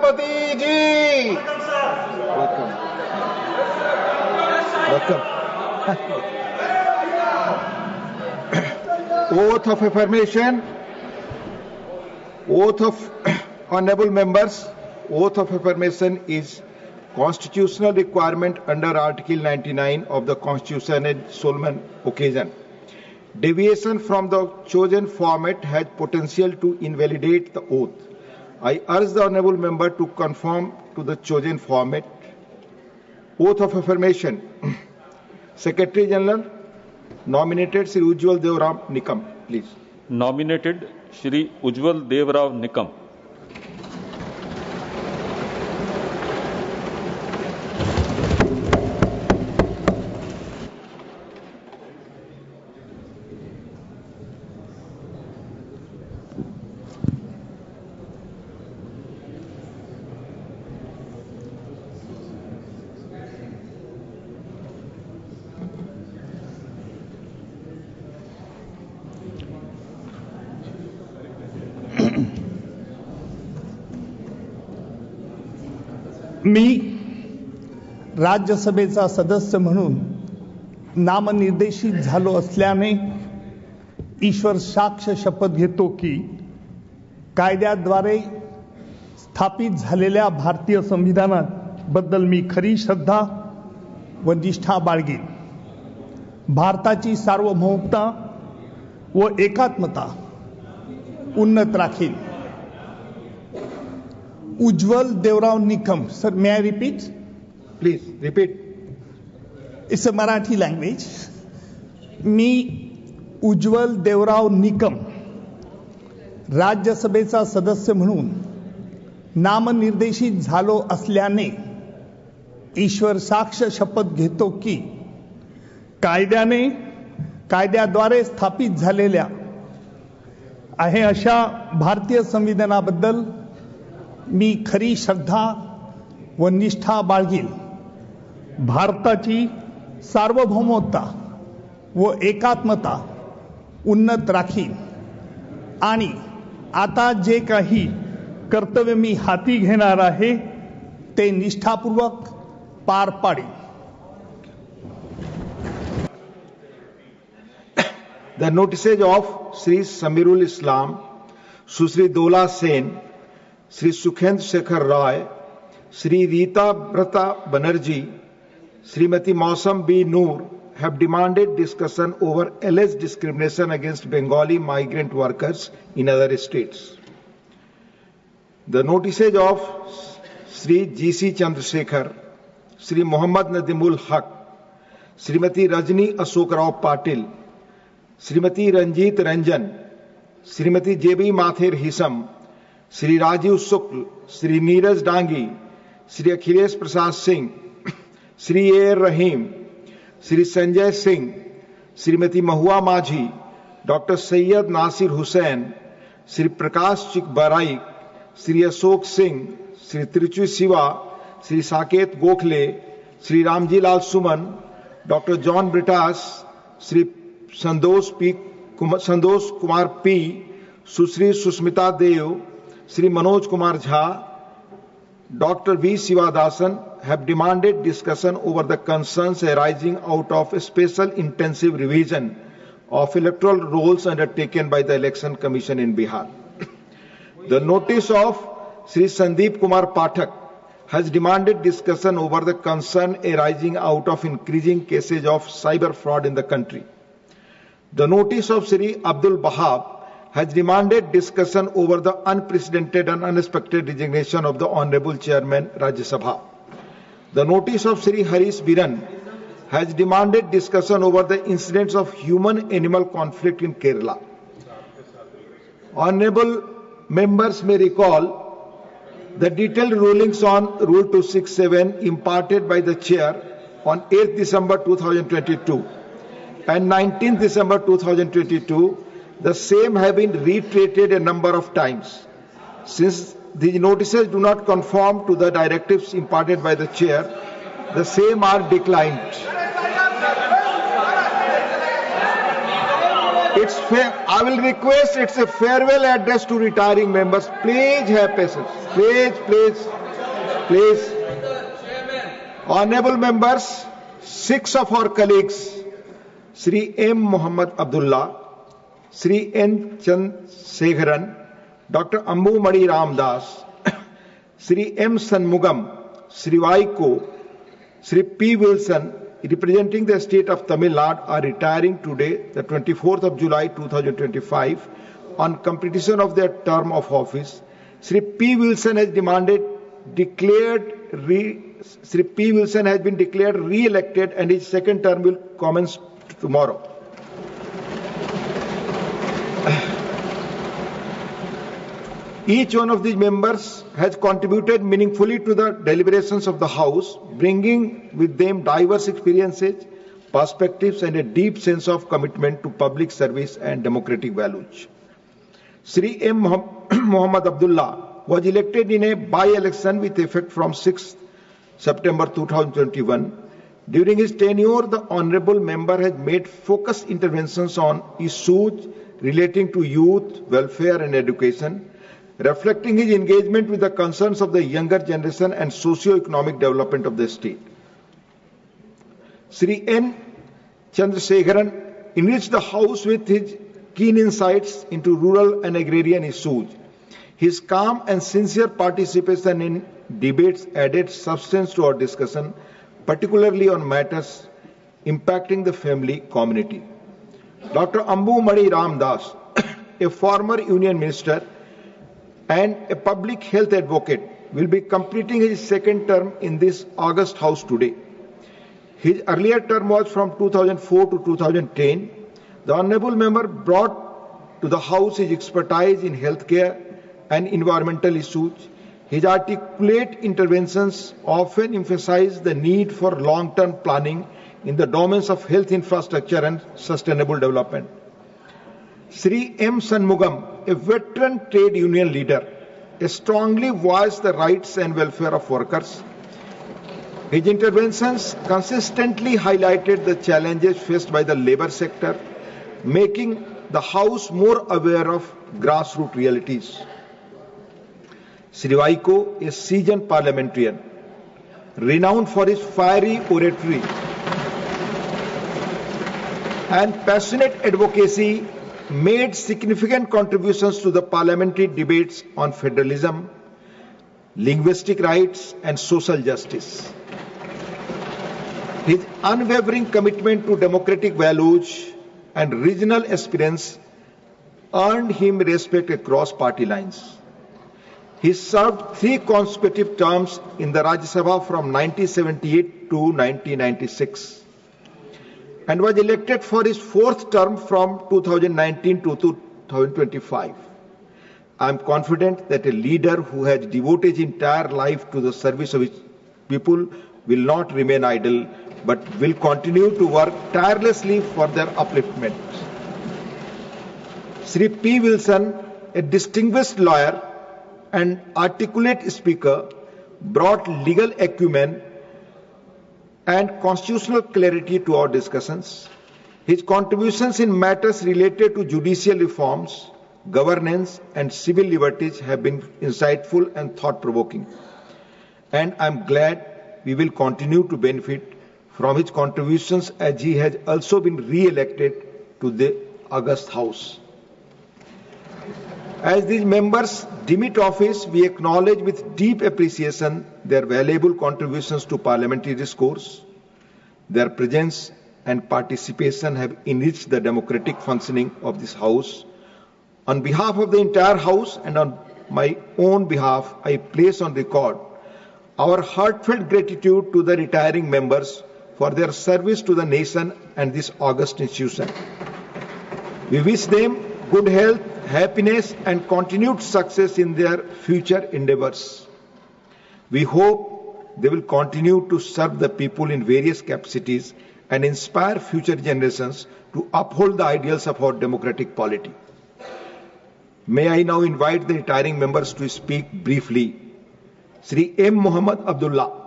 राष्ट्रपति जी। Welcome. Oath of affirmation. Oath of honorable members. Oath of affirmation is constitutional requirement under Article 99 of the Constitution and solemn occasion. Deviation from the chosen format has potential to invalidate the oath. I urge the honorable member to conform to the chosen format. Oath of affirmation. Secretary General nominated Shri Ujjwal Devrao Nikam, please. Nominated Shri Ujjwal Devrao Nikam. मी राज्यसभेचा सदस्य म्हणून नामनिर्देशित झालो असल्याने ईश्वर साक्ष शपथ घेतो की कायद्याद्वारे स्थापित झालेल्या भारतीय संविधानाबद्दल मी खरी श्रद्धा व निष्ठा बाळगेन. भारताची सार्वभौमता व एकात्मता उन्नत Rakhine. Ujjwal Devrao Nikam. Sir, may I repeat? Please, repeat. It's a Marathi language. मी उज्ज्वल देवराव निकम राज्यसभेचा सदस्य म्हणून नामनिर्देशित झालो असल्याने ईश्वर साक्ष शपथ घेतो की कायद्याद्वारे स्थापित झालेल्या आहे अशा भारतीय संविधानाबद्दल मी खरी श्रद्धा व निष्ठा बाळगील. भारताची सार्वभौमता व एकात्मता उन्नत राखीन आणि आता जे काही कर्तव्य मी हाती घेणार आहे ते निष्ठापूर्वक पार पाडीन. The notices of Sri Samirul Islam, Sushri Dola Sen, Sri Sukhendra Shekhar Roy, Sri Rita Brata Banerjee, Srimati Mausam B. Noor have demanded discussion over alleged discrimination against Bengali migrant workers in other states. The notices of Sri G.C. Chandrasekhar, Sri Muhammad Nadimul Haq, Srimati Rajni Ashok Rao Patil, Srimati Ranjit Ranjan, Srimati J.B. Mathur Hisam, Sri Rajiv Shukla, Sri Neeraj Dangi, Sri Akhilesh Prasad Singh, Sri A. Rahim, Sri Sanjay Singh, Srimati Mahua Majhi, Dr. Sayyid Nasir Hussain, Sri Prakash Chikbarai, Sri Ashok Singh, Sri Trichu Siva, Sri Saket Gokhale, Sri Ramji Lal Suman, Dr. John Britas, Sri Sandosh Kumar P, Susri Susmita Dev, Sri Manoj Kumar Jha, Dr. V. Sivadasan have demanded discussion over the concerns arising out of a special intensive revision of electoral rolls undertaken by the Election Commission in Bihar. The notice of Sri Sandeep Kumar Pathak has demanded discussion over the concern arising out of increasing cases of cyber fraud in the country. The notice of Sri Abdul Bahab has demanded discussion over the unprecedented and unexpected resignation of the Honorable Chairman Rajya Sabha. The notice of Sri Harish Biran has demanded discussion over the incidents of human-animal conflict in Kerala. Honorable members may recall the detailed rulings on Rule 267 imparted by the Chair on 8th December 2022 and 19th December 2022. The same have been reiterated a number of times. Since these notices do not conform to the directives imparted by the Chair, the same are declined. It's fair. I will request it's a farewell address to retiring members. Please have patience. Please. Honorable members, 6 of our colleagues, Sri M. Muhammad Abdullah, Sri N. Chandrasekharan, Dr. Ambu Mani Ramdas, Sri M. Shanmugam, Sri Vaiko, Sri P. Wilson, representing the state of Tamil Nadu, are retiring today, the 24th of July 2025, on completion of their term of office. Sri P. Wilson has been declared re-elected, and his second term will commence tomorrow. Each one of these members has contributed meaningfully to the deliberations of the House, bringing with them diverse experiences, perspectives, and a deep sense of commitment to public service and democratic values. Sri M. Muhammad Abdullah was elected in a by-election with effect from 6th September 2021. During his tenure, the honourable member has made focused interventions on issues relating to youth, welfare and education, reflecting his engagement with the concerns of the younger generation and socio-economic development of the state. Sri N. Chandrasekharan enriched the House with his keen insights into rural and agrarian issues. His calm and sincere participation in debates added substance to our discussion, particularly on matters impacting the family community. Dr. Ambu Mani Ramdas, a former Union Minister and a public health advocate, will be completing his second term in this August House today. His earlier term was from 2004 to 2010. The honourable member brought to the House his expertise in healthcare and environmental issues. His articulate interventions often emphasize the need for long-term planning in the domains of health infrastructure and sustainable development. Sri M. Shanmugam, a veteran trade union leader, strongly voiced the rights and welfare of workers. His interventions consistently highlighted the challenges faced by the labour sector, making the House more aware of grassroots realities. Sri Vaiko, a seasoned parliamentarian, renowned for his fiery oratory and passionate advocacy, made significant contributions to the parliamentary debates on federalism, linguistic rights and social justice. His unwavering commitment to democratic values and regional aspirants earned him respect across party lines. He served 3 consecutive terms in the Rajya Sabha from 1978 to 1996 and was elected for his 4th term from 2019 to 2025. I am confident that a leader who has devoted his entire life to the service of his people will not remain idle, but will continue to work tirelessly for their upliftment. Sri P. Wilson, a distinguished lawyer and articulate speaker, brought legal acumen and constitutional clarity to our discussions. His contributions in matters related to judicial reforms, governance and civil liberties have been insightful and thought-provoking. And I am glad we will continue to benefit from his contributions as he has also been re-elected to the August House. As these members demit office, we acknowledge with deep appreciation their valuable contributions to parliamentary discourse. Their presence and participation have enriched the democratic functioning of this House. On behalf of the entire House and on my own behalf, I place on record our heartfelt gratitude to the retiring members for their service to the nation and this august institution. We wish them good health, happiness and continued success in their future endeavours. We hope they will continue to serve the people in various capacities and inspire future generations to uphold the ideals of our democratic polity. May I now invite the retiring members to speak briefly. Sri M. Muhammad Abdullah.